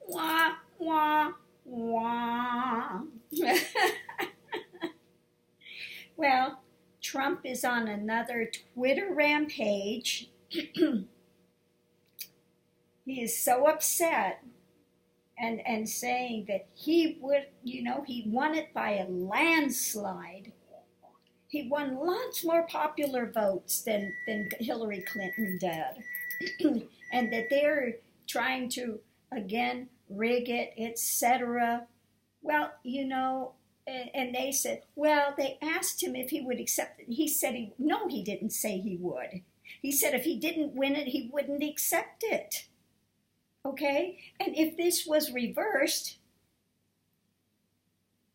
Wah, wah, wah. Well, Trump is on another Twitter rampage. He is so upset and saying that he would, he won it by a landslide. He won lots more popular votes than Hillary Clinton did. And that they're trying to, again, rig it, etc. Well, and they said, well, they asked him if he would accept it. He said, no, he didn't say he would. He said if he didn't win it, he wouldn't accept it. Okay? And if this was reversed,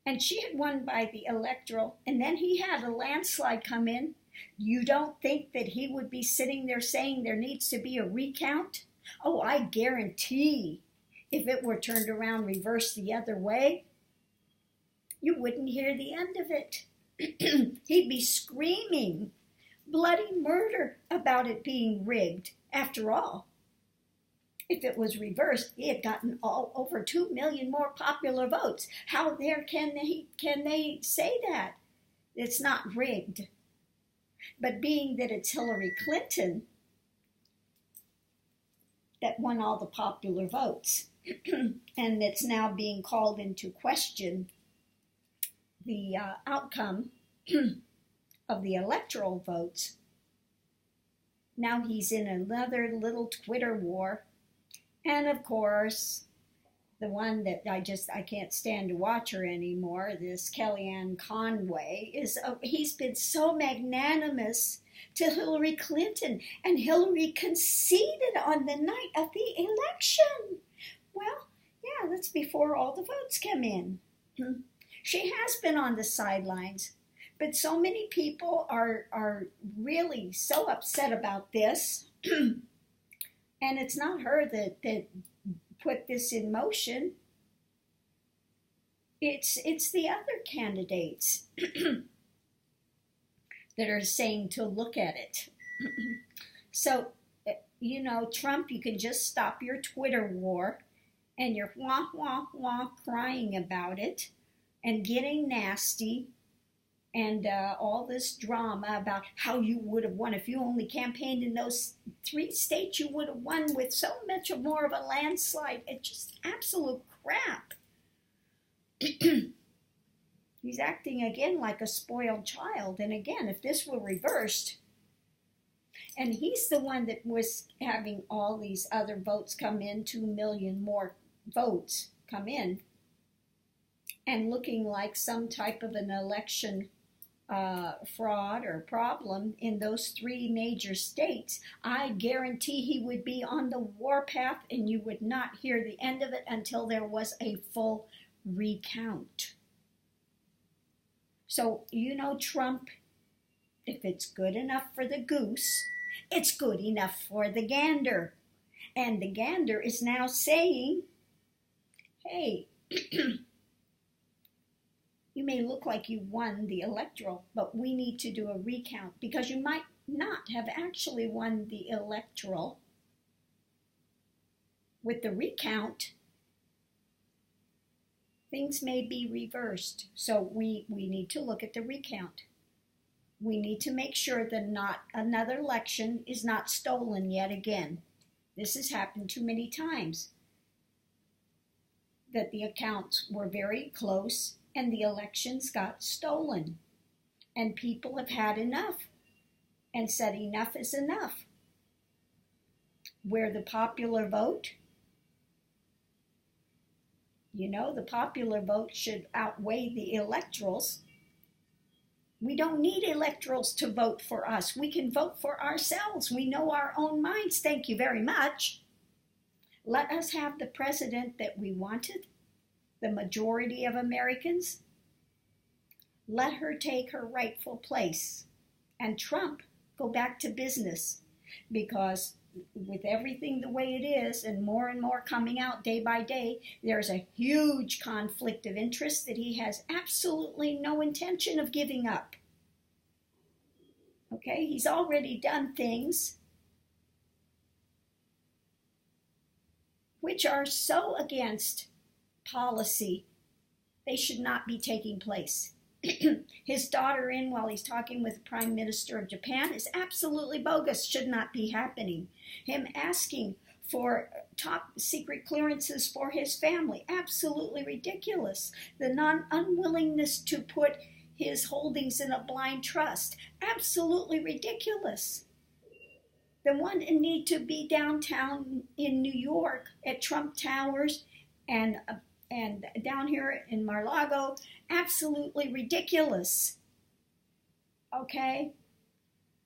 and she had won by the electoral, and then he had a landslide come in, you don't think that he would be sitting there saying there needs to be a recount? Oh, I guarantee if it were turned around, reversed the other way, you wouldn't hear the end of it. He'd be screaming bloody murder about it being rigged. After all, if it was reversed, he had gotten over 2 million more popular votes. How can they say that? It's not rigged. But being that it's Hillary Clinton that won all the popular votes, and it's now being called into question the outcome of the electoral votes, now he's in another little Twitter war. And of course, the one that I can't stand to watch her anymore, this Kellyanne Conway, he's been so magnanimous to Hillary Clinton, and Hillary conceded on the night of the election. Well, yeah, that's before all the votes come in. She has been on the sidelines, but so many people are really so upset about this. And it's not her that put this in motion. It's the other candidates that are saying to look at it. So, Trump, you can just stop your Twitter war and your wah, wah, wah crying about it and getting nasty and all this drama about how you would have won. If you only campaigned in those 3 states, you would have won with so much more of a landslide. It's just absolute crap. He's acting again like a spoiled child. And again, if this were reversed, and he's the one that was having all these other votes come in, 2 million more votes come in, and looking like some type of an election fraud or problem in those 3 major states, I guarantee he would be on the warpath, and you would not hear the end of it until there was a full recount. So, Trump, if it's good enough for the goose, it's good enough for the gander. And the gander is now saying, hey, you may look like you won the electoral, but we need to do a recount because you might not have actually won the electoral. With the recount, things may be reversed. So we need to look at the recount. We need to make sure that not another election is not stolen yet again. This has happened too many times, that the accounts were very close and the elections got stolen. And people have had enough and said enough is enough. Where the popular vote, the popular vote should outweigh the electorals. We don't need electorals to vote for us. We can vote for ourselves. We know our own minds. Thank you very much. Let us have the president that we wanted, the majority of Americans. Let her take her rightful place. And Trump go back to business, because with everything the way it is and more coming out day by day, there's a huge conflict of interest that he has absolutely no intention of giving up. Okay, he's already done things which are so against policy, they should not be taking place. His daughter in while he's talking with the Prime Minister of Japan is absolutely bogus, should not be happening. Him asking for top secret clearances for his family, absolutely ridiculous. The unwillingness to put his holdings in a blind trust, absolutely ridiculous. The one need to be downtown in New York at Trump Towers and down here in Mar-a-Lago, absolutely ridiculous. Okay?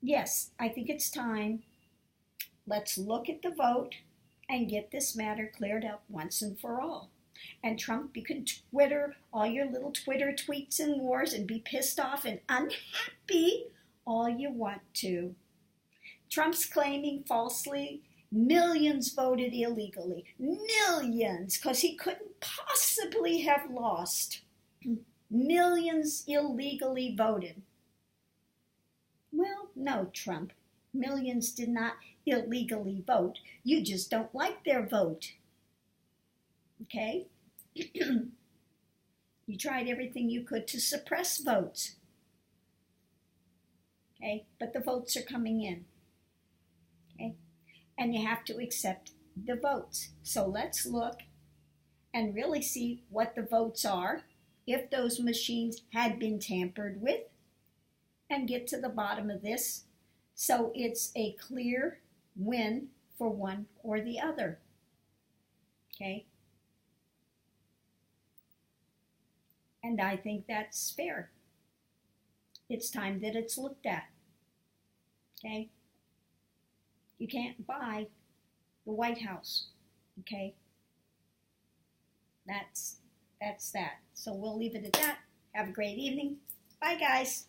Yes, I think it's time. Let's look at the vote and get this matter cleared up once and for all. And Trump, you can Twitter all your little Twitter tweets and wars and be pissed off and unhappy all you want to. Trump's claiming falsely millions voted illegally. Millions, because he couldn't possibly have lost. Millions illegally voted. Well, no, Trump. Millions did not illegally vote. You just don't like their vote. Okay? You tried everything you could to suppress votes. Okay? But the votes are coming in. Okay? And you have to accept the votes. So let's look and really see what the votes are, if those machines had been tampered with, and get to the bottom of this. So it's a clear win for one or the other. Okay? And I think that's fair. It's time that it's looked at. Okay? You can't buy the White House. Okay? That's that. So we'll leave it at that. Have a great evening. Bye, guys.